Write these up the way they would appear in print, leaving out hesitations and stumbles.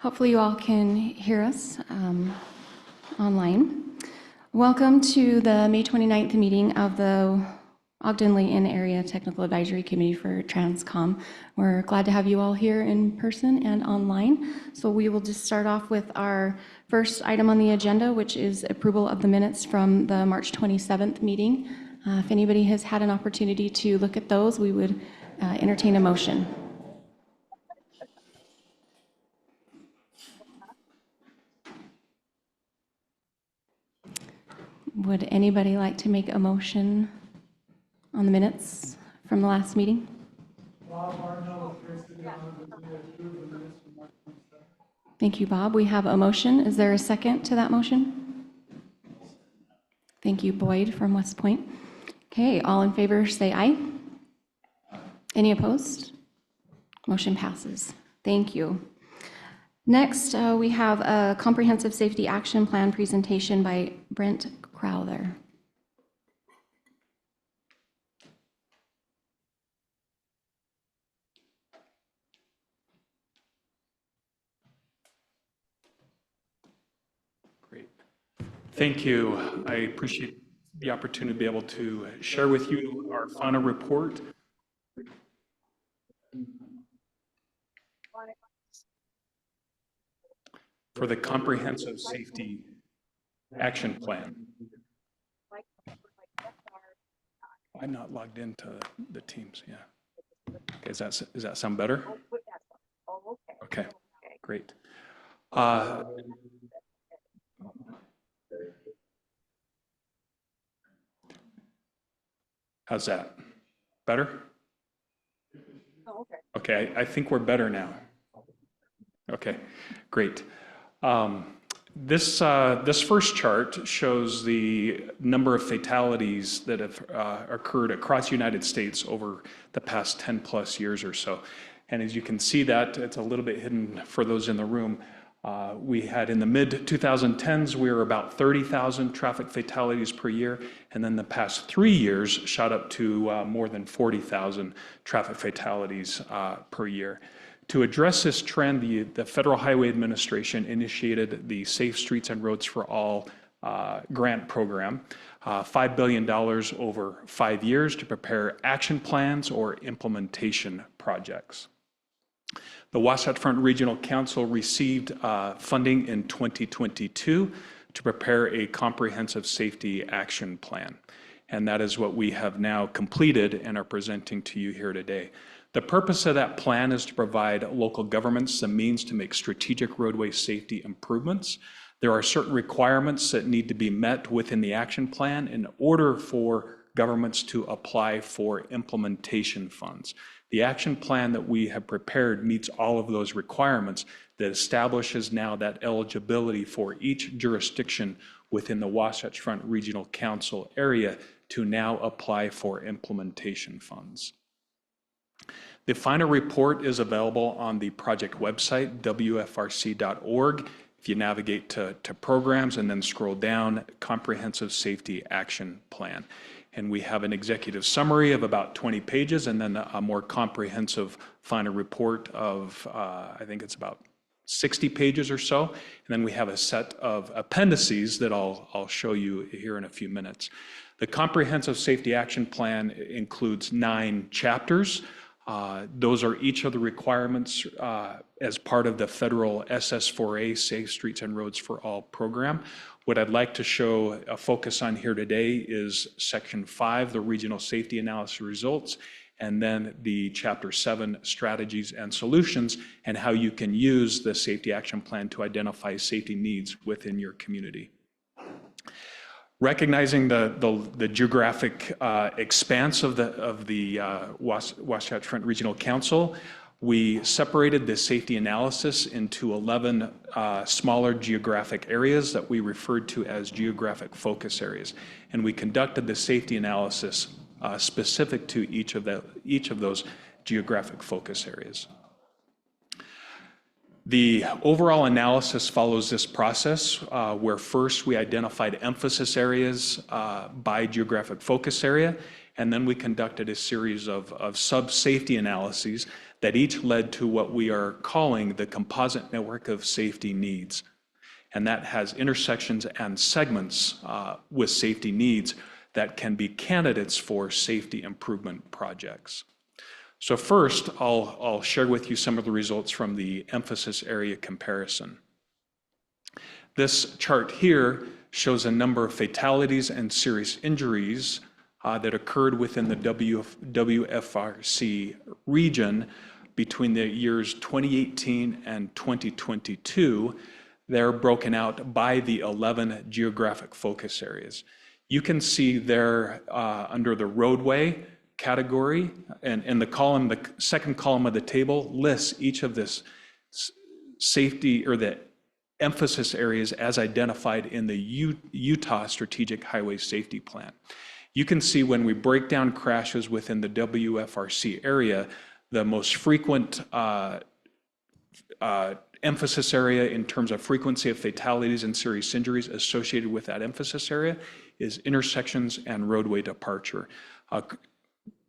Hopefully you all can hear us online. Welcome to the May 29th meeting of the Ogden-Layton Area Technical Advisory Committee for TransCom. We're glad to have you all here in person and online. So we will just start off with our first item on the agenda, which is approval of the minutes from the March 27th meeting. If anybody has had an opportunity to look at those, we would entertain a motion. Would anybody like to make a motion on the minutes from the last meeting? Thank you, Bob. We have a motion. Is there a second to that motion? Thank you, Boyd from West Point. Okay, all in favor say aye. Any opposed? Motion passes. Thank you. Next, we have a comprehensive safety action plan presentation by Brent Crowther. Great. Thank you. I appreciate the opportunity to be able to share with you our final report. For the comprehensive safety action plan. I'm not logged into the Teams, yeah. Okay, does that sound better? Okay, great. How's that? Better? Okay, I think we're better now. Okay, great. This first chart shows the number of fatalities that have occurred across the United States over the past 10 plus years or so. And as you can see that, it's a little bit hidden for those in the room. We had in the mid-2010s, we were about 30,000 traffic fatalities per year. And then the past 3 years shot up to more than 40,000 traffic fatalities per year. To address this trend, the Federal Highway Administration initiated the Safe Streets and Roads for All grant program, $5 billion over 5 years to prepare action plans or implementation projects. The Wasatch Front Regional Council received funding in 2022 to prepare a comprehensive safety action plan. And that is what we have now completed and are presenting to you here today. The purpose of that plan is to provide local governments the means to make strategic roadway safety improvements. There are certain requirements that need to be met within the action plan in order for governments to apply for implementation funds. The action plan that we have prepared meets all of those requirements that establishes now that eligibility for each jurisdiction within the Wasatch Front Regional Council area to now apply for implementation funds. The final report is available on the project website, wfrc.org. If you navigate to programs and then scroll down, Comprehensive Safety Action Plan. And we have an executive summary of about 20 pages and then a more comprehensive final report of, I think it's about 60 pages or so. And then we have a set of appendices that I'll show you here in a few minutes. The Comprehensive Safety Action Plan includes 9 chapters. Those are each of the requirements as part of the federal SS4A Safe Streets and Roads for All program. What I'd like to show a focus on here today is Section 5, the Regional Safety Analysis Results, and then the Chapter 7, Strategies and Solutions, and how you can use the Safety Action Plan to identify safety needs within your community. Recognizing the geographic expanse of the Wasatch Front Regional Council, we separated the safety analysis into 11 smaller geographic areas that we referred to as geographic focus areas. And we conducted the safety analysis specific to each of those geographic focus areas. The overall analysis follows this process where first we identified emphasis areas by geographic focus area, and then we conducted a series of sub-safety analyses that each led to what we are calling the composite network of safety needs. And that has intersections and segments with safety needs that can be candidates for safety improvement projects. So first, I'll share with you some of the results from the emphasis area comparison. This chart here shows a number of fatalities and serious injuries that occurred within the WFRC region between the years 2018 and 2022. They're broken out by the 11 geographic focus areas. You can see there under the roadway category, and the second column of the table lists each of this safety or the emphasis areas as identified in the Utah Strategic Highway Safety Plan. You can see when we break down crashes within the WFRC area, the most frequent emphasis area in terms of frequency of fatalities and serious injuries associated with that emphasis area is intersections and roadway departure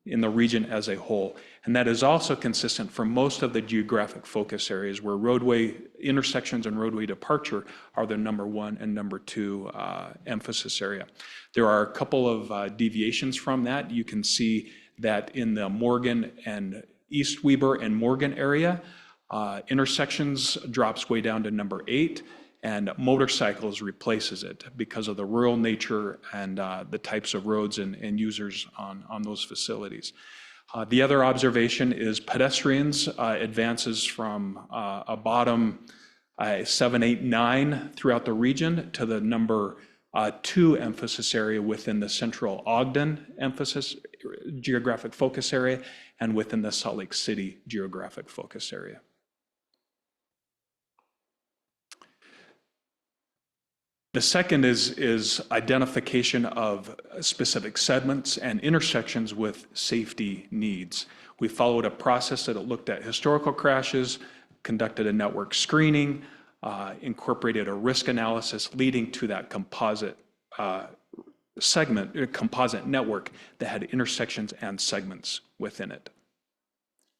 in the region as a whole. And that is also consistent for most of the geographic focus areas where roadway intersections and roadway departure are the number 1 and number 2 emphasis area. There are a couple of deviations from that. You can see that in the Morgan and East Weber and Morgan area, intersections drops way down to number 8, and motorcycles replaces it because of the rural nature and the types of roads and users on those facilities. The other observation is pedestrians advances from a bottom 7, 8, 9 throughout the region to the number 2 emphasis area within the central Ogden geographic focus area and within the Salt Lake City geographic focus area. The second is identification of specific segments and intersections with safety needs. We followed a process that looked at historical crashes, conducted a network screening, incorporated a risk analysis leading to that composite composite network that had intersections and segments within it.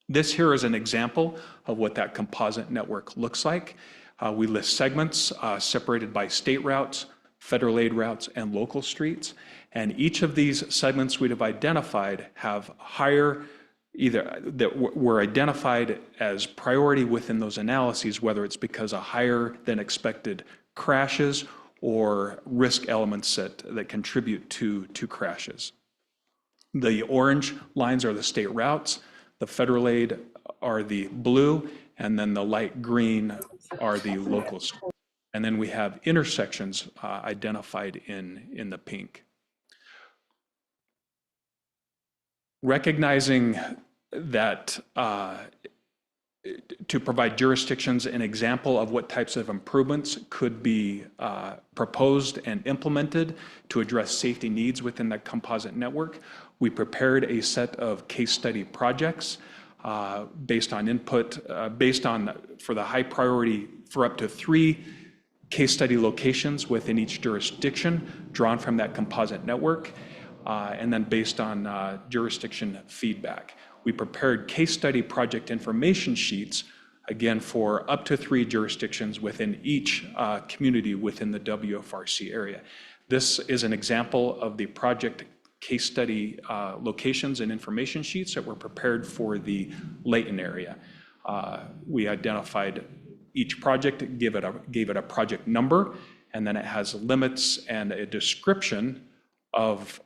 This here is an example of what that composite network looks like. We list segments separated by state routes, federal aid routes, and local streets. And each of these segments we've identified have were identified as priority within those analyses, whether it's because of higher than expected crashes or risk elements that contribute to crashes. The orange lines are the state routes, the federal aid are the blue, and then the light green are the locals. And then we have intersections identified in the pink. Recognizing that to provide jurisdictions an example of what types of improvements could be proposed and implemented to address safety needs within the composite network, we prepared a set of case study projects based on input, for the high priority for up to 3 case study locations within each jurisdiction drawn from that composite network, and then based on jurisdiction feedback. We prepared case study project information sheets, again, for up to 3 jurisdictions within each community within the WFRC area. This is an example of the project case study locations and information sheets that were prepared for the Layton area. We identified each project, gave it a project number, and then it has limits and a description of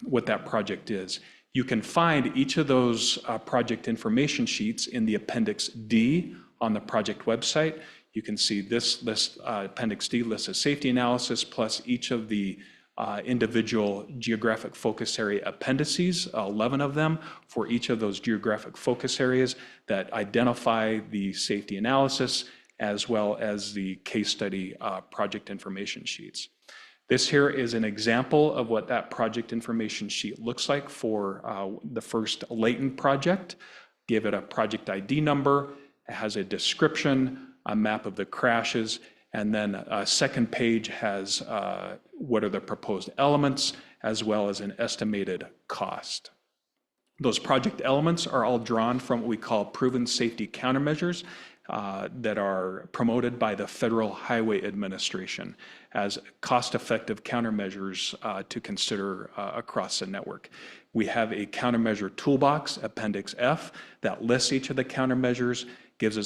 what that project is. You can find each of those project information sheets in the Appendix D on the project website. You can see this list, Appendix D lists a safety analysis plus each of the individual geographic focus area appendices, 11 of them for each of those geographic focus areas that identify the safety analysis as well as the case study project information sheets. This here is an example of what that project information sheet looks like for the first Layton project. Give it a project ID number, it has a description, a map of the crashes, and then a second page has what are the proposed elements as well as an estimated cost. Those project elements are all drawn from what we call proven safety countermeasures that are promoted by the Federal Highway Administration as cost-effective countermeasures to consider across the network. We have a countermeasure toolbox, Appendix F, that lists each of the countermeasures, gives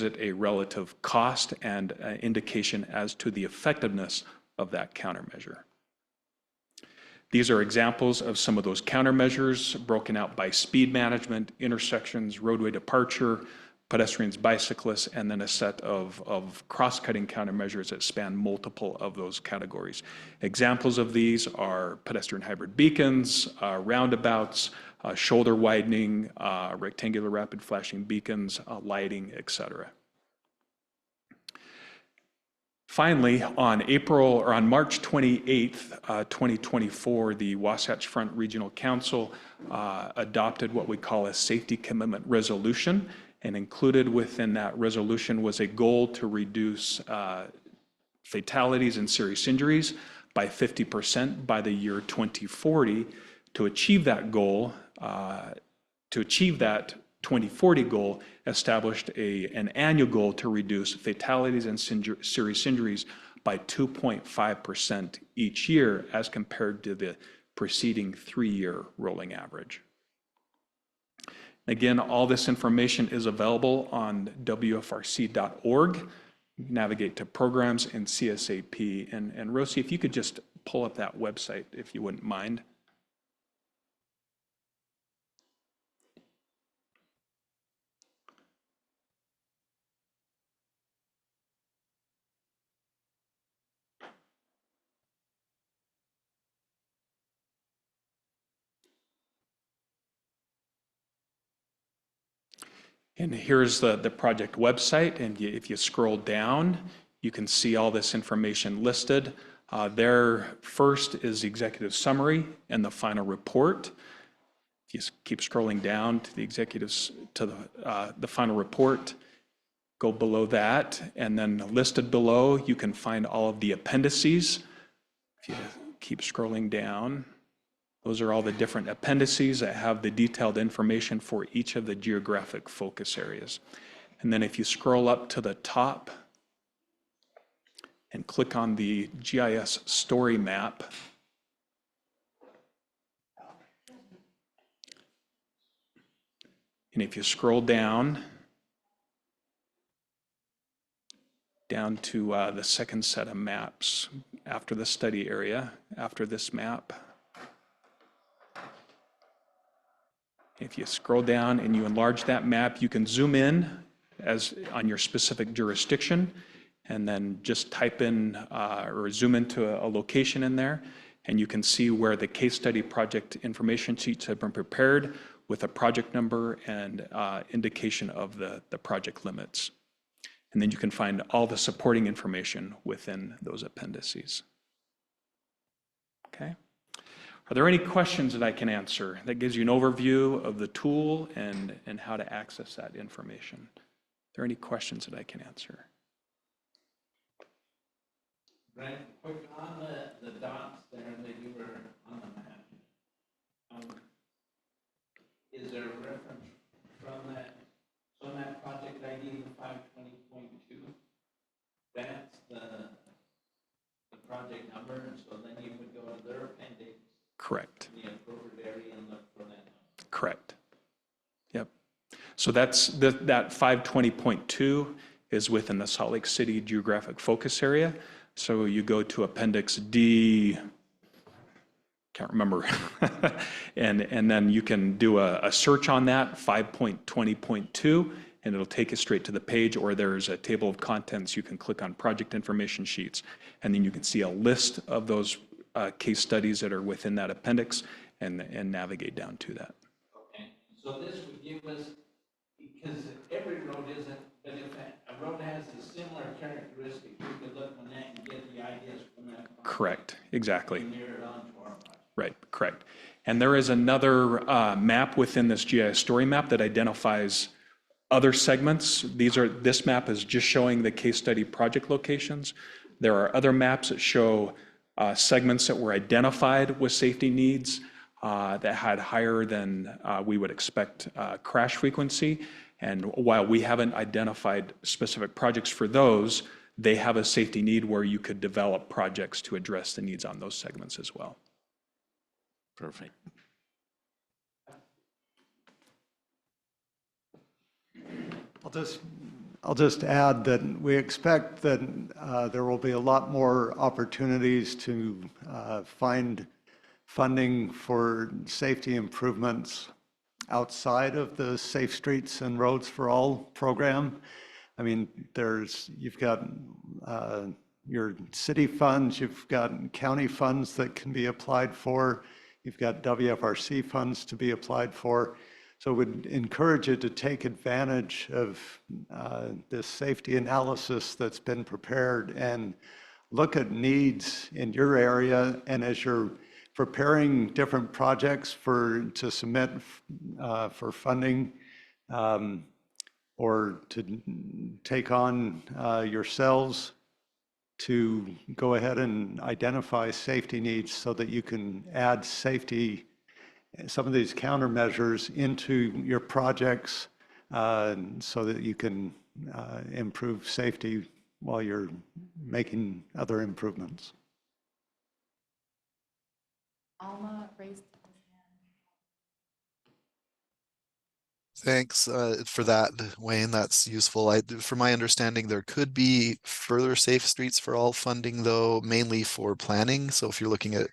it a relative cost and indication as to the effectiveness of that countermeasure. These are examples of some of those countermeasures broken out by speed management, intersections, roadway departure, pedestrians, bicyclists, and then a set of cross-cutting countermeasures that span multiple of those categories. Examples of these are pedestrian hybrid beacons, roundabouts, shoulder widening, rectangular rapid flashing beacons, lighting, etc. Finally, on March 28th, 2024, the Wasatch Front Regional Council adopted what we call a safety commitment resolution, and included within that resolution was a goal to reduce fatalities and serious injuries by 50% by the year 2040. To achieve that goal, to achieve that 2040 goal, established an annual goal to reduce fatalities and serious injuries by 2.5% each year as compared to the preceding 3-year rolling average. Again, all this information is available on wfrc.org. Navigate to programs and CSAP. And Rosie, if you could just pull up that website, if you wouldn't mind. And here's the project website, and if you scroll down, you can see all this information listed. There first is the executive summary and the final report. If you keep scrolling down to the executives, to the final report, go below that, and then listed below, you can find all of the appendices. If you keep scrolling down, those are all the different appendices that have the detailed information for each of the geographic focus areas. And then if you scroll up to the top and click on the GIS story map, and if you scroll down to the second set of maps after the study area, after this map, if you scroll down and you enlarge that map, you can zoom in as on your specific jurisdiction, and then just type in or zoom into a location in there, and you can see where the case study project information sheets have been prepared with a project number and indication of the project limits. And then you can find all the supporting information within those appendices. Okay. Are there any questions that I can answer? That gives you an overview of the tool and how to access that information. Are there any questions that I can answer? Brent, quick on the dots there that you were on the map. Is there a reference from that project ID, the 520.2? That's the project number, and so then you would go to their appendix. Correct. In the appropriate area and look for that number. Correct. Yep. So that's that 520.2 is within the Salt Lake City geographic focus area. So you go to Appendix D, can't remember, and then you can do a search on that, 5.20.2, and it'll take you straight to the page, or there's a table of contents. You can click on project information sheets, and then you can see a list of those case studies that are within that appendix and navigate down to that. Okay, so this would give us, because every road isn't, but if a road has a similar characteristic, we could look on that and get the ideas from that. Correct, exactly. And mirror it onto our project. Right, correct. And there is another map within this GIS story map that identifies other segments. This map is just showing the case study project locations. There are other maps that show segments that were identified with safety needs. that had higher than we would expect crash frequency. And while we haven't identified specific projects for those, they have a safety need where you could develop projects to address the needs on those segments as well. Perfect. I'll just add that we expect that there will be a lot more opportunities to find funding for safety improvements outside of the Safe Streets and Roads for All program. I mean, you've got your city funds, you've got county funds that can be applied for, you've got WFRC funds to be applied for. So we'd encourage you to take advantage of this safety analysis that's been prepared and look at needs in your area. And as you're preparing different projects to submit for funding or to take on yourselves, to go ahead and identify safety needs so that you can add safety, some of these countermeasures into your projects so that you can improve safety while you're making other improvements. Alma raised his Thanks for that, Wayne. That's useful. From my understanding, there could be further Safe Streets for All funding, though, mainly for planning. So if you're looking at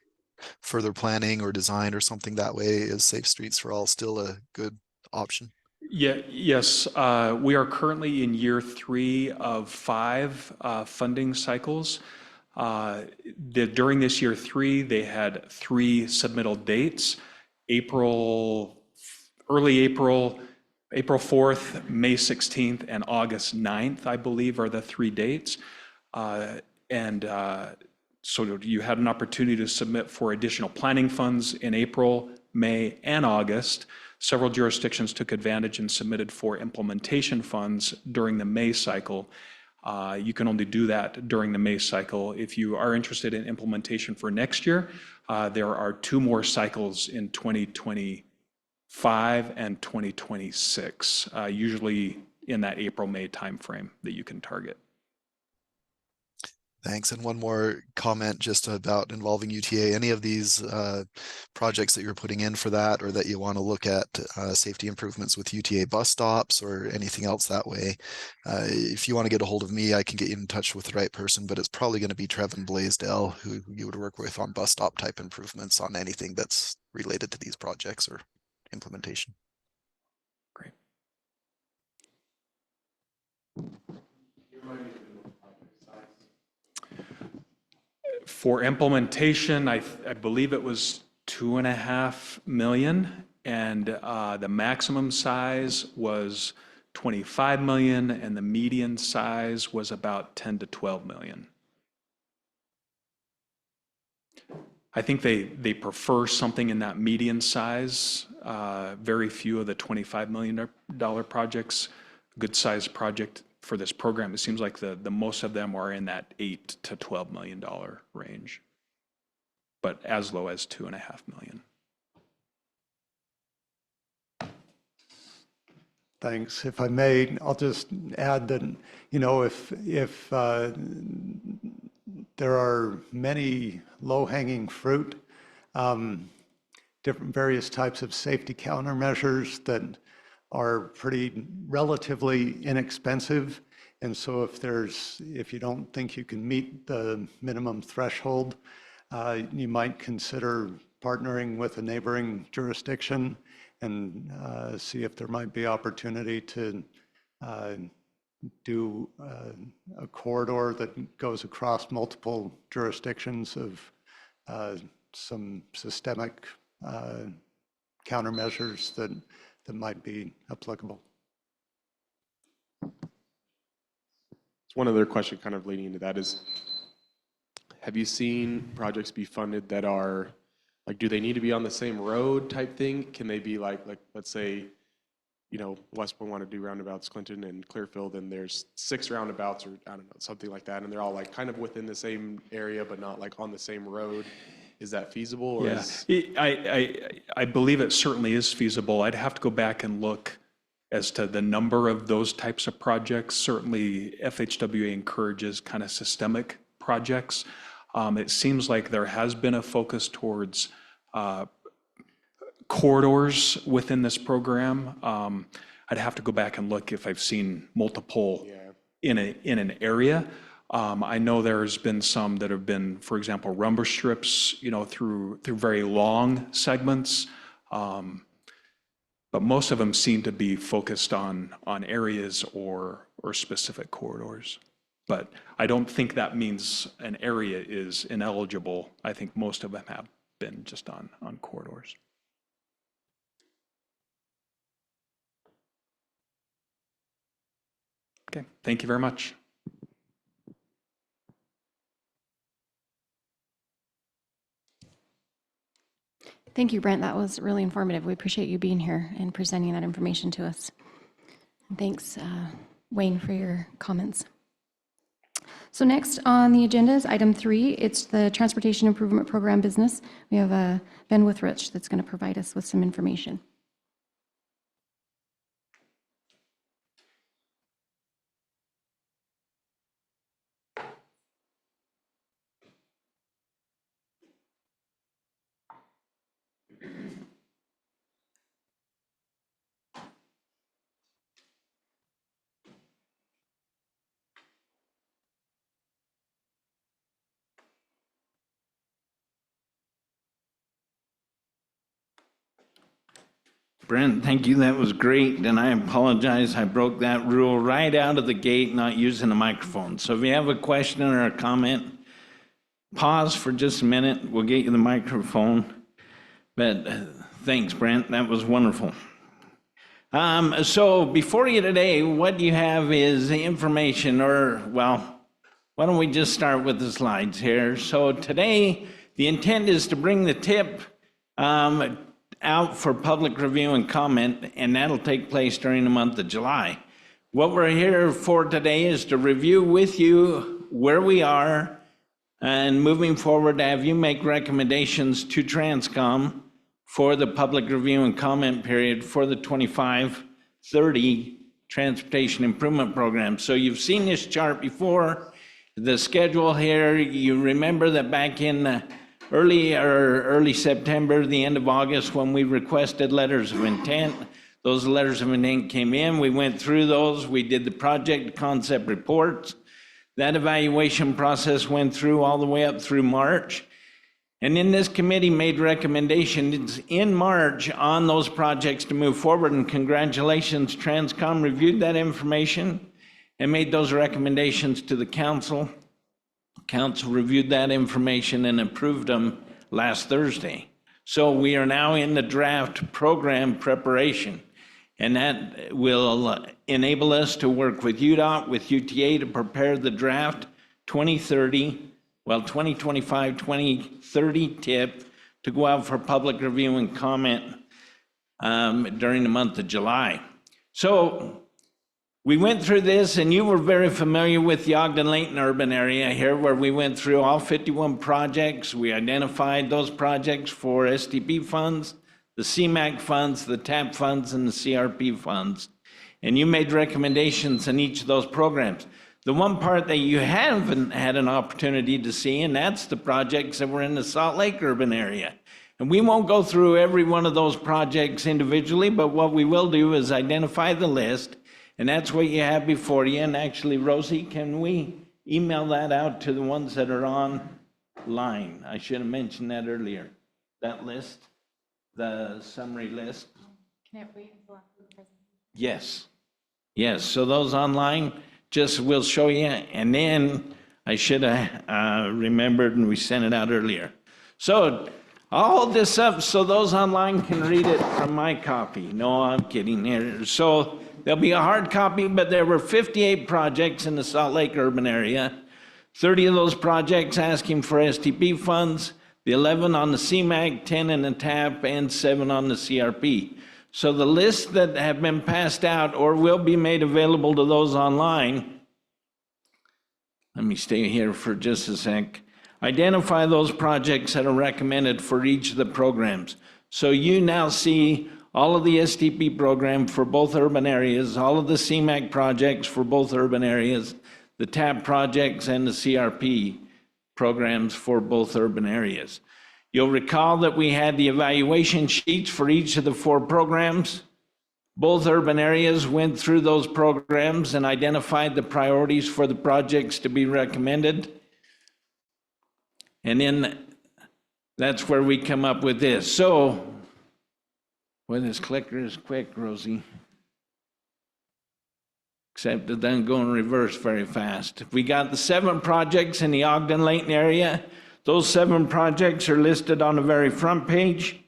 further planning or design or something that way, is Safe Streets for All still a good option? Yes, we are currently in year 3 of 5 funding cycles. During this year 3, they had 3 submittal dates: early April, April 4th, May 16th, and August 9th, I believe, are the 3 dates. So you had an opportunity to submit for additional planning funds in April, May, and August. Several jurisdictions took advantage and submitted for implementation funds during the May cycle. You can only do that during the May cycle. If you are interested in implementation for next year, there are 2 more cycles in 2025 and 2026, usually in that April-May timeframe that you can target. Thanks. And one more comment just about involving UTA. Any of these projects that you're putting in for that, or that you want to look at safety improvements with UTA bus stops or anything else that way, if you want to get a hold of me, I can get you in touch with the right person, but it's probably going to be Trevin Blaisdell, who you would work with on bus stop type improvements on anything that's related to these projects or implementation. Great. For implementation, I believe it was 2.5 million, and the maximum size was 25 million, and the median size was about 10 to 12 million. I think they prefer something in that median size. Very few of the $25 million projects, good size project for this program, it seems like the most of them are in that $8 to $12 million range, but as low as 2.5 million. Thanks. If I may, I'll just add that, you know, if there are many low-hanging fruit, different various types of safety countermeasures that are pretty relatively inexpensive. And so if you don't think you can meet the minimum threshold, you might consider partnering with a neighboring jurisdiction and see if there might be opportunity to do a corridor that goes across multiple jurisdictions of some systemic countermeasures that might be applicable. One other question kind of leading into that is, have you seen projects be funded that are, like, do they need to be on the same road type thing? Can they be like let's say, you know, West Point want to do roundabouts, Clinton and Clearfield, and there's 6 roundabouts or I don't know, something like that, and they're all like kind of within the same area but not like on the same road. Is that feasible or Yeah, is? I believe it certainly is feasible. I'd have to go back and look as to the number of those types of projects. Certainly, FHWA encourages kind of systemic projects. It seems like there has been a focus towards corridors within this program. I'd have to go back and look if I've seen multiple in an area. I know there's been some that have been, for example, rumble strips, through very long segments. But most of them seem to be focused on areas or specific corridors. But I don't think that means an area is ineligible. I think most of them have been just on corridors. Okay, thank you very much. Thank you, Brent. That was really informative. We appreciate you being here and presenting that information to us. And thanks, Wayne, for your comments. So next on the agenda is item 3. It's the Transportation Improvement Program business. We have Ben Withrich that's going to provide us with some information. Brent, thank you. That was great. And I apologize. I broke that rule right out of the gate, not using a microphone. So if you have a question or a comment, pause for just a minute. We'll get you the microphone. But thanks, Brent. That was wonderful. So before you today, what you have is the information, or, well, why don't we just start with the slides here. So today, the intent is to bring the tip out for public review and comment, and that'll take place during the month of July. What we're here for today is to review with you where we are and moving forward to have you make recommendations to TransCom for the public review and comment period for the 25-30 Transportation Improvement Program. So you've seen this chart before. The schedule here, you remember that back in early September, the end of August, when we requested letters of intent, those letters of intent came in. We went through those. We did the project concept reports. That evaluation process went through all the way up through March. And then this committee made recommendations in March on those projects to move forward. And congratulations, TransCom reviewed that information and made those recommendations to the council. Council reviewed that information and approved them last Thursday. So we are now in the draft program preparation, and that will enable us to work with UDOT, with UTA to prepare the draft 2025-2030 tip to go out for public review and comment during the month of July. So we went through this, and you were very familiar with the Ogden-Layton urban area here, where we went through all 51 projects. We identified those projects for STP funds, the CMAQ funds, the TAP funds, and the CRP funds. And you made recommendations in each of those programs. The one part that you haven't had an opportunity to see, and that's the projects that were in the Salt Lake urban area. And we won't go through every one of those projects individually, but what we will do is identify the list. And that's what you have before you. And actually, Rosie, can we email that out to the ones that are online? I should have mentioned that earlier. That list, the summary list. Can I wait until after the presentation? Yes. Yes. So those online, just we'll show you. And then I should have remembered, and we sent it out earlier. So I'll hold this up so those online can read it from my copy. No, I'm kidding here. So there'll be a hard copy, but there were 58 projects in the Salt Lake urban area. 30 of those projects asking for STP funds, the 11 on the CMAQ, 10 in the TAP, and 7 on the CRP. So the lists that have been passed out or will be made available to those online, let me stay here for just a sec. identify those projects that are recommended for each of the programs. So you now see all of the STP program for both urban areas, all of the CMAQ projects for both urban areas, the TAP projects and the CRP programs for both urban areas. You'll recall that we had the evaluation sheets for each of the 4 programs. Both urban areas went through those programs and identified the priorities for the projects to be recommended. And then that's where we come up with this. So, boy, this clicker is quick, Rosie. Except it doesn't go in reverse very fast. We got the 7 projects in the Ogden-Layton area. Those 7 projects are listed on the very front page,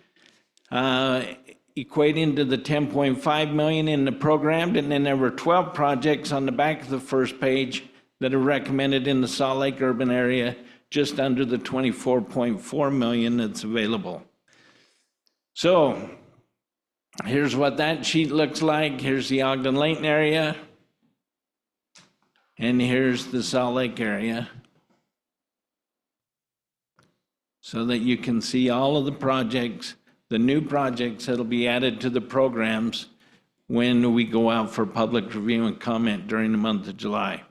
equating to the 10.5 million in the program. And then there were 12 projects on the back of the first page that are recommended in the Salt Lake urban area, just under the 24.4 million that's available. So here's what that sheet looks like. Here's the Ogden-Layton area. And here's the Salt Lake area. So that you can see all of the projects, the new projects that'll be added to the programs when we go out for public review and comment during the month of July.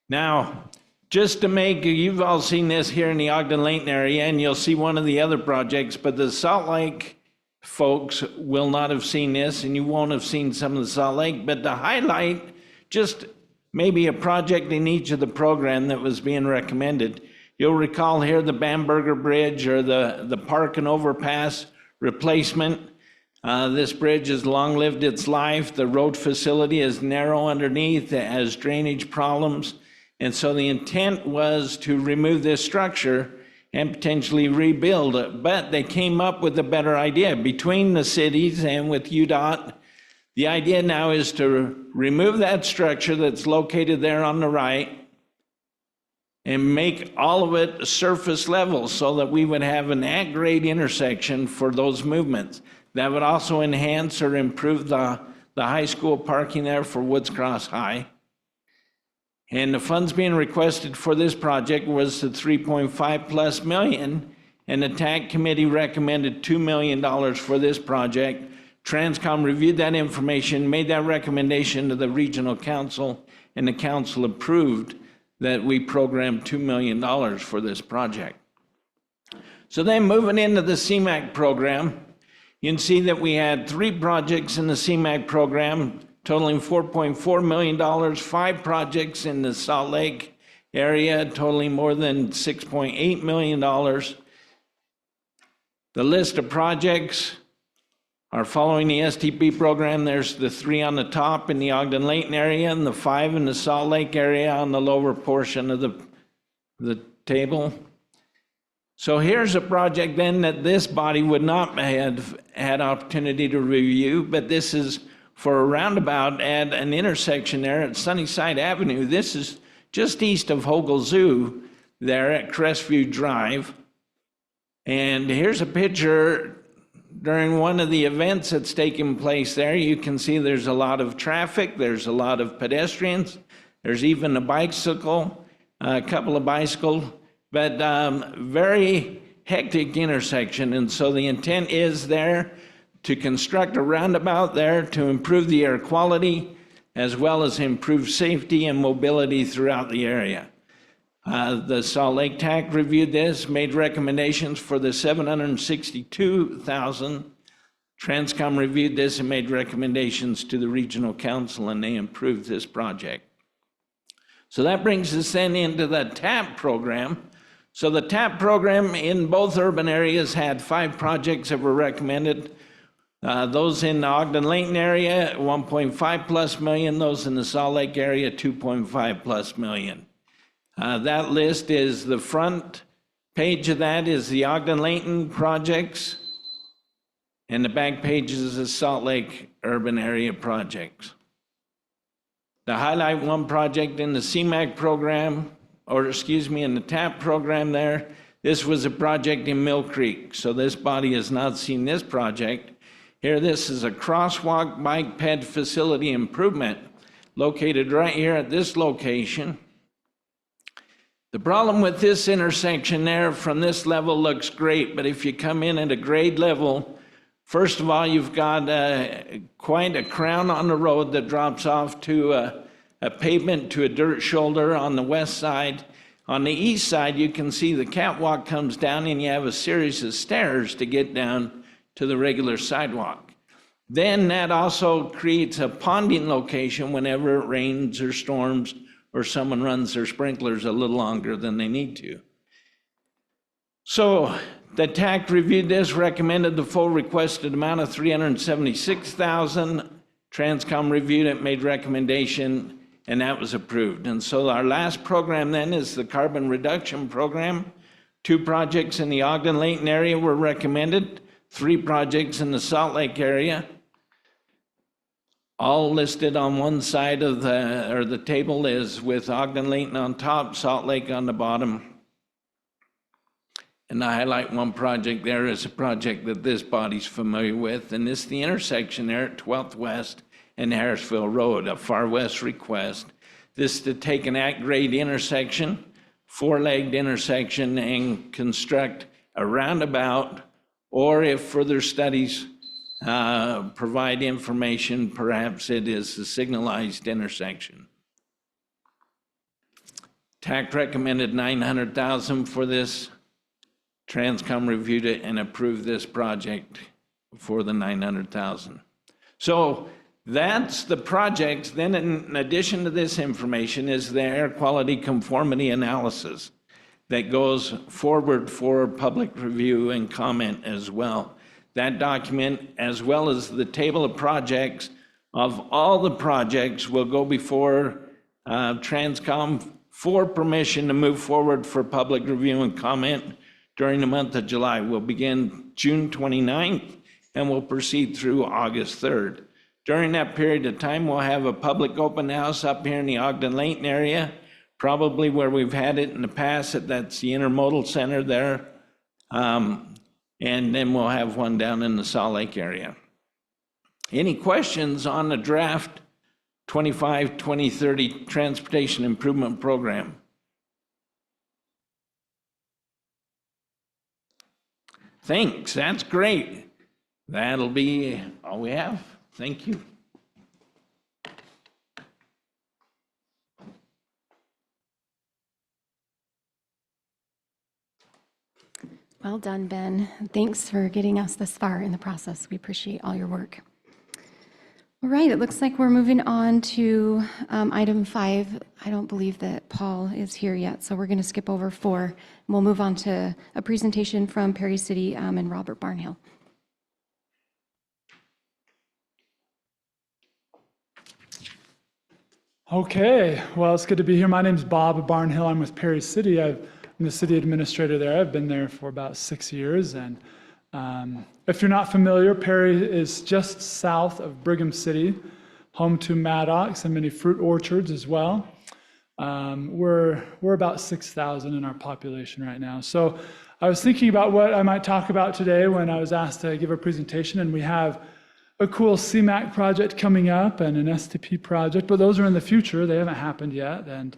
Now, just to make, you've all seen this here in the Ogden-Layton area, and you'll see one of the other projects, but the Salt Lake folks will not have seen this, and you won't have seen some of the Salt Lake, but to highlight just maybe a project in each of the program that was being recommended. You'll recall here the Bamberger Bridge, or the Park and Overpass replacement. This bridge has long lived its life. The road facility is narrow underneath, it has drainage problems. And so the intent was to remove this structure and potentially rebuild it. But they came up with a better idea between the cities and with UDOT. The idea now is to remove that structure that's located there on the right and make all of it surface level so that we would have an at-grade intersection for those movements. That would also enhance or improve the high school parking there for Woods Cross High. And the funds being requested for this project was the 3.5+ million, and the TAC committee recommended $2 million for this project. TransCom reviewed that information, made that recommendation to the regional council, and the council approved that we programmed $2 million for this project. So then moving into the CMAQ program, you can see that we had 3 projects in the CMAQ program totaling $4.4 million, 5 projects in the Salt Lake area totaling more than $6.8 million. The list of projects are following the STP program. There's the 3 on the top in the Ogden-Layton area and the 5 in the Salt Lake area on the lower portion of the table. So here's a project then that this body would not have had opportunity to review, but this is for a roundabout at an intersection there at Sunnyside Avenue. This is just east of Hogle Zoo there at Crestview Drive. And here's a picture during one of the events that's taking place there. You can see there's a lot of traffic, there's a lot of pedestrians, there's even a bicycle, a couple of bicycles, but very hectic intersection. And so the intent is there to construct a roundabout there to improve the air quality as well as improve safety and mobility throughout the area. The Salt Lake TAC reviewed this, made recommendations for the $762,000. TransCom reviewed this and made recommendations to the regional council, and they approved this project. So that brings us then into the TAP program. So the TAP program in both urban areas had 5 projects that were recommended. Those in the Ogden-Layton area, 1.5+ million. Those in the Salt Lake area, 2.5+ million. That list is the front page of that is the Ogden-Layton projects, and the back page is the Salt Lake urban area projects. To highlight one project in the CMAQ program, or excuse me, in the TAP program there, this was a project in Mill Creek. So this body has not seen this project. Here, this is a crosswalk bike ped facility improvement located right here at this location. The problem with this intersection there from this level looks great, but if you come in at a grade level, first of all, you've got quite a crown on the road that drops off to a pavement to a dirt shoulder on the west side. On the east side, you can see the catwalk comes down and you have a series of stairs to get down to the regular sidewalk. Then that also creates a ponding location whenever it rains or storms or someone runs their sprinklers a little longer than they need to. So the TAC reviewed this, recommended the full requested amount of $376,000. TransCom reviewed it, made recommendation, and that was approved. And so our last program then is the carbon reduction program. 2 projects in the Ogden-Layton area were recommended, 3 projects in the Salt Lake area. All listed on one side of the table is with Ogden-Layton on top, Salt Lake on the bottom. And I highlight one project there as a project that this body's familiar with, and this is the intersection there at 12th West and Harrisville Road, a far west request. This is to take an at-grade intersection, 4-legged intersection, and construct a roundabout, or if further studies provide information, perhaps it is a signalized intersection. TAC recommended $900,000 for this. TransCom reviewed it and approved this project for the $900,000. So that's the projects. Then in addition to this information is the air quality conformity analysis that goes forward for public review and comment as well. That document, as well as the table of projects of all the projects, will go before TransCom for permission to move forward for public review and comment during the month of July. We'll begin June 29th and we'll proceed through August 3rd. During that period of time, we'll have a public open house up here in the Ogden-Layton area, probably where we've had it in the past. That's the Intermodal Center there. And then we'll have one down in the Salt Lake area. Any questions on the draft 25-2030 Transportation Improvement Program? Thanks, that's great. That'll be all we have. Thank you. Well done, Ben. Thanks for getting us this far in the process. We appreciate all your work. All right, it looks like we're moving on to item 5. I don't believe that Paul is here yet, so we're going to skip over 4. We'll move on to a presentation from Perry City and Robert Barnhill. Okay, well, it's good to be here. My name's Bob Barnhill. I'm with Perry City. I'm the city administrator there. I've been there for about 6 years. And if you're not familiar, Perry is just south of Brigham City, home to Maddox and many fruit orchards as well. We're about 6,000 in our population right now. So I was thinking about what I might talk about today when I was asked to give a presentation, and we have a cool CMAQ project coming up and an STP project, but those are in the future. They haven't happened yet. And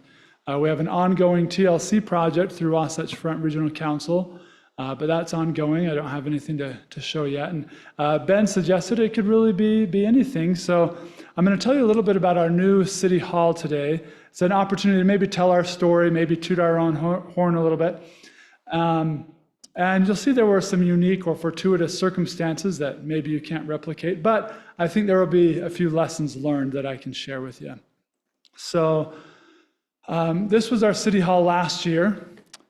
we have an ongoing TLC project through Wasatch Front Regional Council, but that's ongoing. I don't have anything to show yet. And Ben suggested it could really be anything. So I'm going to tell you a little bit about our new City Hall today. It's an opportunity to maybe tell our story, maybe toot our own horn a little bit. And you'll see there were some unique or fortuitous circumstances that maybe you can't replicate, but I think there will be a few lessons learned that I can share with you. So this was our City Hall last year.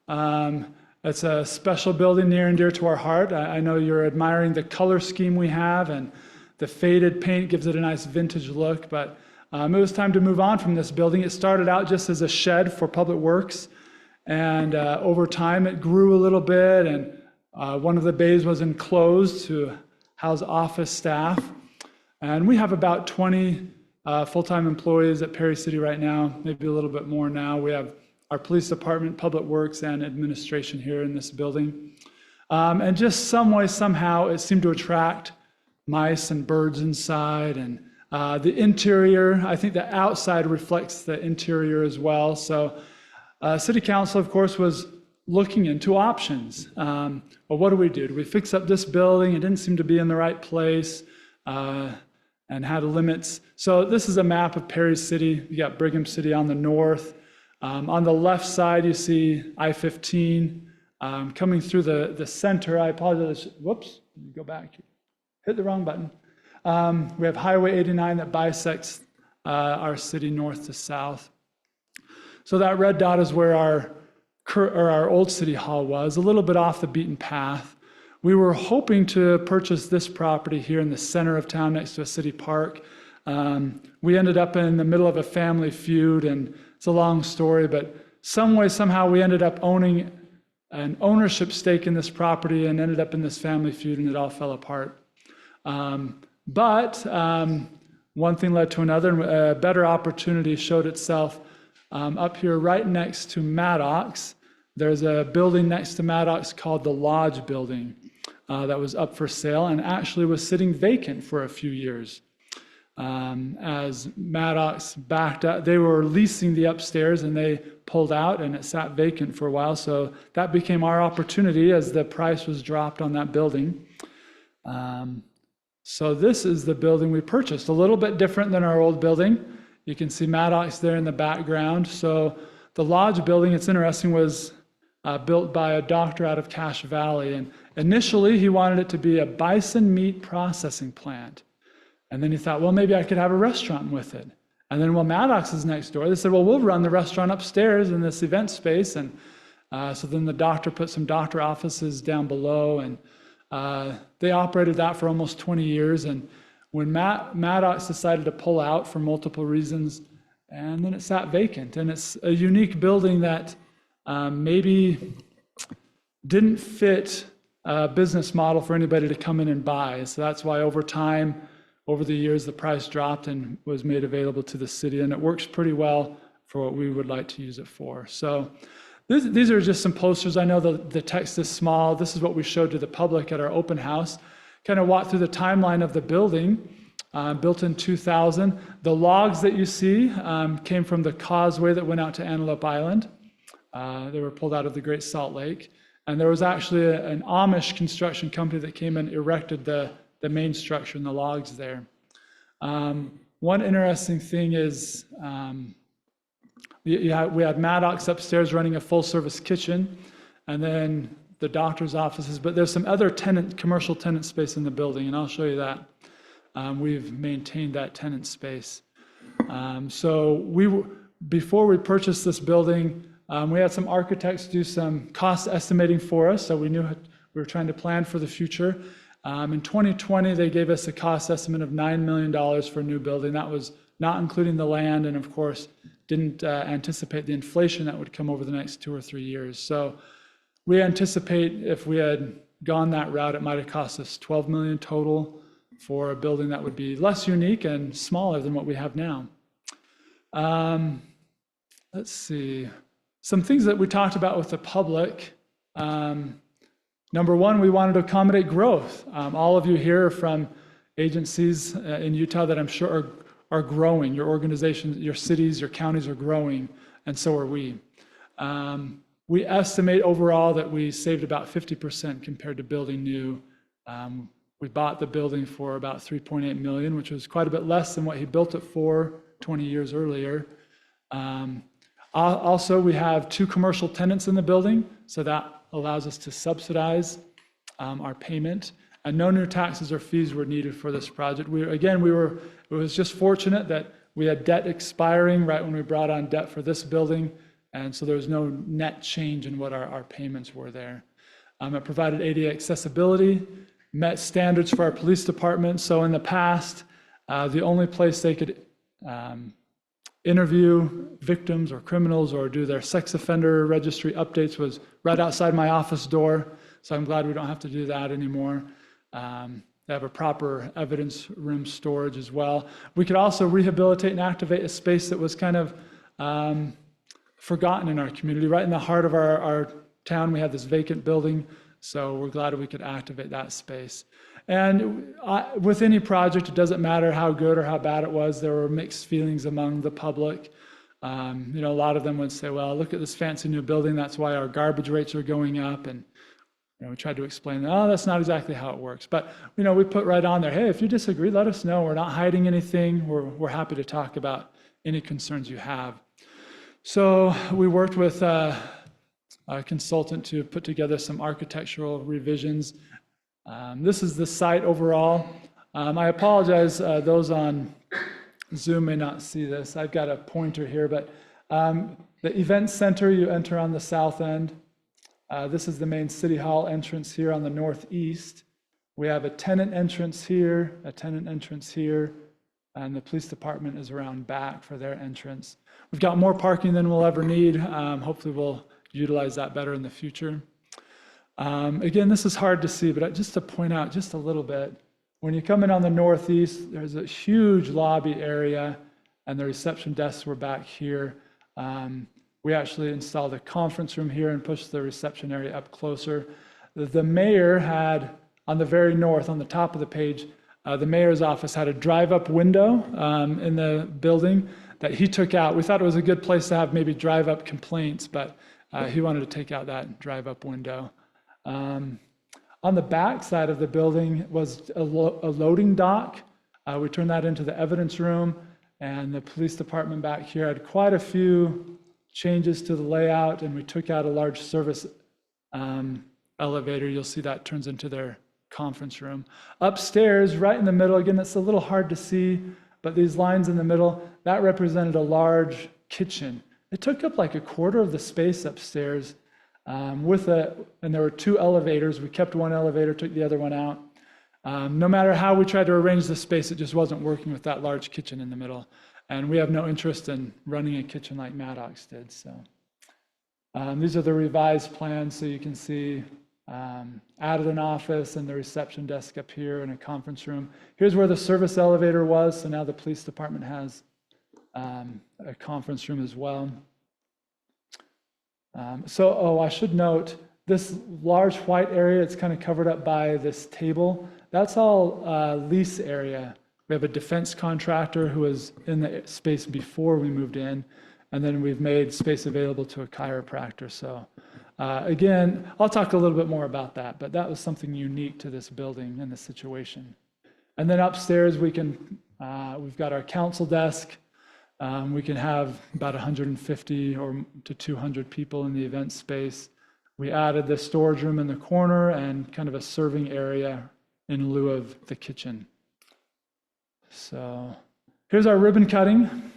It's a special building near and dear to our heart. I know you're admiring the color scheme we have, and the faded paint gives it a nice vintage look, but it was time to move on from this building. It started out just as a shed for public works. And over time, it grew a little bit, and one of the bays was enclosed to house office staff. And we have about 20 full-time employees at Perry City right now, maybe a little bit more now. We have our police department, public works, and administration here in this building. And just some way, somehow, it seemed to attract mice and birds inside. And the interior, I think the outside reflects the interior as well. So City Council, of course, was looking into options. Well, what do we do? Do we fix up this building? It didn't seem to be in the right place and had limits. So this is a map of Perry City. You got Brigham City on the north. On the left side, you see I-15 coming through the center. I apologize. Whoops, go back. Hit the wrong button. We have Highway 89 that bisects our city north to south. So that red dot is where our old city hall was, a little bit off the beaten path. We were hoping to purchase this property here in the center of town next to a city park. We ended up in the middle of a family feud, and it's a long story, but some way, somehow we ended up owning an ownership stake in this property and ended up in this family feud, and it all fell apart. But one thing led to another, and a better opportunity showed itself up here right next to Maddox. There's a building next to Maddox called the Lodge Building that was up for sale and actually was sitting vacant for a few years. As Maddox backed up, they were leasing the upstairs and they pulled out and it sat vacant for a while. So that became our opportunity as the price was dropped on that building. So this is the building we purchased, a little bit different than our old building. You can see Maddox there in the background. So the Lodge Building, it's interesting, was built by a doctor out of Cache Valley. And initially he wanted it to be a bison meat processing plant. And then he thought, well, maybe I could have a restaurant with it. And then, well, Maddox is next door. They said, well, we'll run the restaurant upstairs in this event space. And so then the doctor put some doctor offices down below, and they operated that for almost 20 years. And when Maddox decided to pull out for multiple reasons, and then it sat vacant. And it's a unique building that maybe didn't fit a business model for anybody to come in and buy. So that's why over time, over the years, the price dropped and was made available to the city, and it works pretty well for what we would like to use it for. So these are just some posters. I know the text is small. This is what we showed to the public at our open house. Kind of walk through the timeline of the building, built in 2000. The logs that you see came from the causeway that went out to Antelope Island. They were pulled out of the Great Salt Lake. And there was actually an Amish construction company that came and erected the main structure and the logs there. One interesting thing is we had Maddox upstairs running a full-service kitchen, and then the doctor's offices, but there's some other commercial tenant space in the building, and I'll show you that. We've maintained that tenant space. So before we purchased this building, we had some architects do some cost estimating for us, so we knew we were trying to plan for the future. In 2020, they gave us a cost estimate of $9 million for a new building. That was not including the land, and of course, didn't anticipate the inflation that would come over the next 2 or 3 years. So we anticipate if we had gone that route, it might have cost us $12 million total for a building that would be less unique and smaller than what we have now. Let's see. Some things that we talked about with the public. Number one, we wanted to accommodate growth. All of you here are from agencies in Utah that I'm sure are growing. Your organizations, your cities, your counties are growing, and so are we. We estimate overall that we saved about 50% compared to building new. We bought the building for about $3.8 million, which was quite a bit less than what he built it for 20 years earlier. Also, we have 2 commercial tenants in the building, so that allows us to subsidize our payment, and no new taxes or fees were needed for this project. It was just fortunate that we had debt expiring right when we brought on debt for this building, and so there was no net change in what our payments were there. It provided ADA accessibility, met standards for our police department. So in the past, the only place they could interview victims or criminals or do their sex offender registry updates was right outside my office door. So I'm glad we don't have to do that anymore. They have a proper evidence room storage as well. We could also rehabilitate and activate a space that was kind of forgotten in our community. Right in the heart of our town, we had this vacant building. So we're glad we could activate that space. And with any project, it doesn't matter how good or how bad it was. There were mixed feelings among the public. A lot of them would say, well, look at this fancy new building, that's why our garbage rates are going up. And we tried to explain, oh, that's not exactly how it works. But, we put right on there, hey, if you disagree, let us know. We're not hiding anything. We're happy to talk about any concerns you have. So we worked with a consultant to put together some architectural revisions. This is the site overall. I apologize, those on Zoom may not see this. I've got a pointer here, but the event center, you enter on the south end. This is the main City Hall entrance here on the northeast. We have a tenant entrance here, a tenant entrance here, and the police department is around back for their entrance. We've got more parking than we'll ever need. Hopefully we'll utilize that better in the future. Again, this is hard to see, but just to point out just a little bit, when you come in on the northeast, there's a huge lobby area, and the reception desks were back here. We actually installed a conference room here and pushed the reception area up closer. The mayor had, on the very north, on the top of the page, the mayor's office had a drive-up window in the building that he took out. We thought it was a good place to have maybe drive-up complaints, but he wanted to take out that drive-up window. On the back side of the building was a loading dock. We turned that into the evidence room, and the police department back here had quite a few changes to the layout, and we took out a large service elevator. You'll see that turns into their conference room. Upstairs, right in the middle, again, it's a little hard to see, but these lines in the middle, that represented a large kitchen. It took up like a quarter of the space upstairs. And there were 2 elevators. We kept one elevator, took the other one out. No matter how we tried to arrange the space, it just wasn't working with that large kitchen in the middle. And we have no interest in running a kitchen like Maddox did. So these are the revised plans, so you can see added an office and the reception desk up here and a conference room. Here's where the service elevator was, so now the police department has a conference room as well. I should note, this large white area, it's kind of covered up by this table. That's all lease area. We have a defense contractor who was in the space before we moved in, and then we've made space available to a chiropractor. So again, I'll talk a little bit more about that, but that was something unique to this building and the situation. And then upstairs, we've got our council desk. We can have about 150 or to 200 people in the event space. We added the storage room in the corner and kind of a serving area in lieu of the kitchen. So here's our ribbon cutting.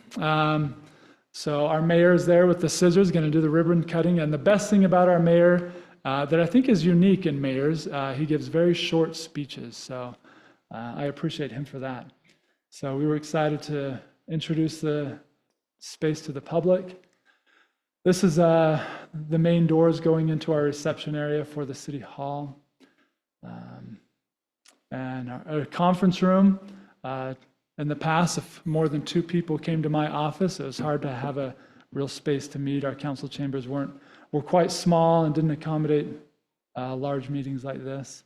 So our mayor is there with the scissors, going to do the ribbon cutting. And the best thing about our mayor that I think is unique in mayors, he gives very short speeches. So I appreciate him for that. So we were excited to introduce the space to the public. This is the main doors going into our reception area for the City Hall. And our conference room. In the past, if more than 2 people came to my office, it was hard to have a real space to meet. Our council chambers were quite small and didn't accommodate large meetings like this.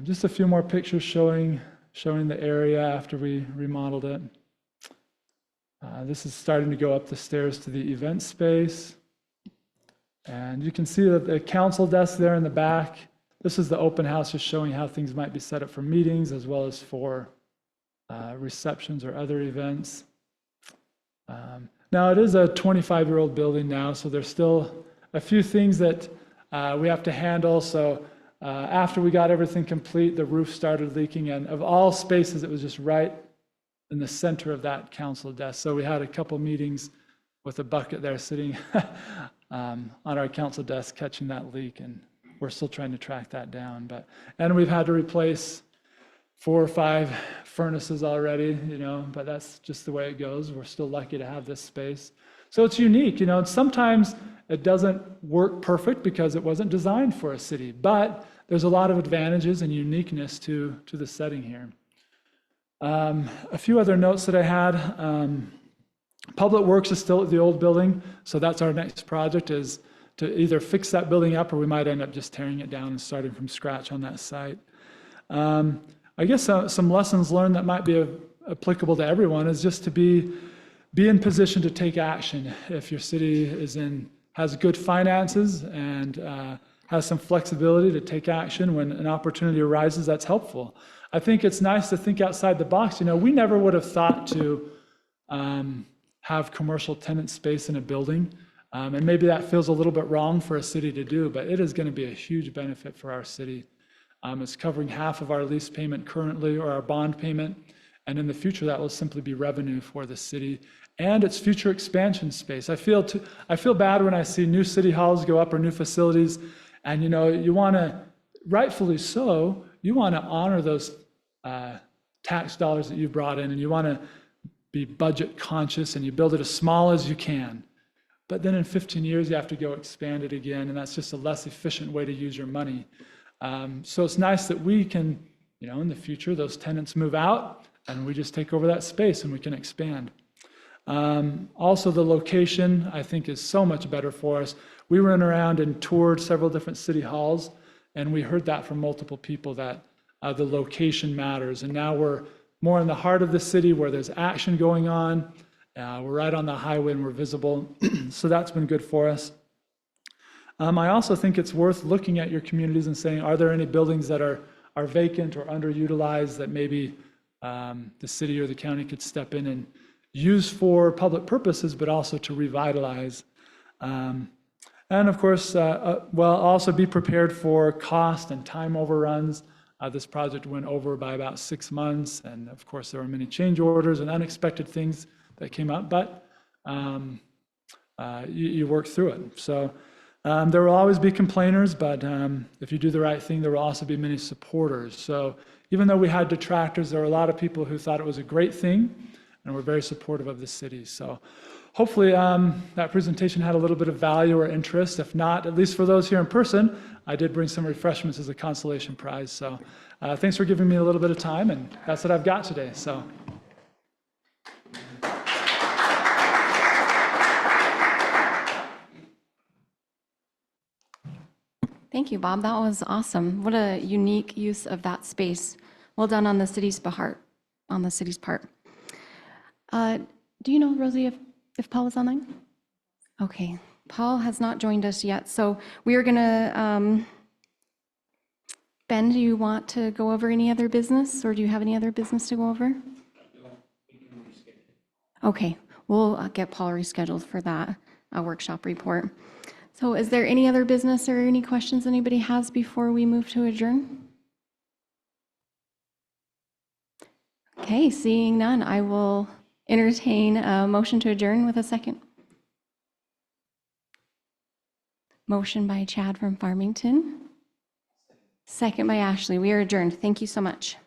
Just a few more pictures showing the area after we remodeled it. This is starting to go up the stairs to the event space. And you can see that the council desk there in the back, this is the open house, just showing how things might be set up for meetings as well as for receptions or other events. Now it is a 25-year-old building now, so there's still a few things that we have to handle. So after we got everything complete, the roof started leaking, and of all spaces, it was just right in the center of that council desk. So we had a couple meetings with a bucket there sitting on our council desk catching that leak, and we're still trying to track that down. And we've had to replace 4 or 5 furnaces already, but that's just the way it goes. We're still lucky to have this space. So it's unique, and sometimes it doesn't work perfect because it wasn't designed for a city, but there's a lot of advantages and uniqueness to the setting here. A few other notes that I had. Public Works is still at the old building, so that's our next project, is to either fix that building up or we might end up just tearing it down and starting from scratch on that site. I guess some lessons learned that might be applicable to everyone is just to be be in position to take action if your city has good finances and has some flexibility to take action when an opportunity arises. That's helpful. I think it's nice to think outside the box. We never would have thought to have commercial tenant space in a building. And maybe that feels a little bit wrong for a city to do, but it is going to be a huge benefit for our city. It's covering half of our lease payment currently, or our bond payment. And in the future, that will simply be revenue for the city and its future expansion space. I feel bad when I see new city halls go up or new facilities, and you want to, rightfully so, you want to honor those tax dollars that you brought in, and you want to be budget conscious, and you build it as small as you can. But then in 15 years, you have to go expand it again, and that's just a less efficient way to use your money. So it's nice that we can, in the future, those tenants move out, and we just take over that space and we can expand. Also, the location, I think, is so much better for us. We ran around and toured several different city halls, and we heard that from multiple people that the location matters. And now we're more in the heart of the city where there's action going on. We're right on the highway and we're visible. So that's been good for us. I also think it's worth looking at your communities and saying, are there any buildings that are vacant or underutilized that maybe the city or the county could step in and use for public purposes, but also to revitalize. And of course, also be prepared for cost and time overruns. This project went over by about 6 months, and of course there were many change orders and unexpected things that came up, but you work through it. So there will always be complainers, but if you do the right thing, there will also be many supporters. So even though we had detractors, there were a lot of people who thought it was a great thing and were very supportive of the city. So hopefully that presentation had a little bit of value or interest. If not, at least for those here in person, I did bring some refreshments as a consolation prize. So thanks for giving me a little bit of time, and that's what I've got today. So. Thank you, Bob. That was awesome. What a unique use of that space. Well done on the city's part. Do you know, Rosie, if Paul is online? Okay, Paul has not joined us yet. So we are gonna, Ben, do you want to go over any other business, or do you have any other business to go over? Okay, we'll get Paul rescheduled for that workshop report. So is there any other business or any questions anybody has before we move to adjourn? Okay, seeing none, I will entertain a motion to adjourn with a second. Motion by Chad from Farmington. Second by Ashley. We are adjourned. Thank you so much.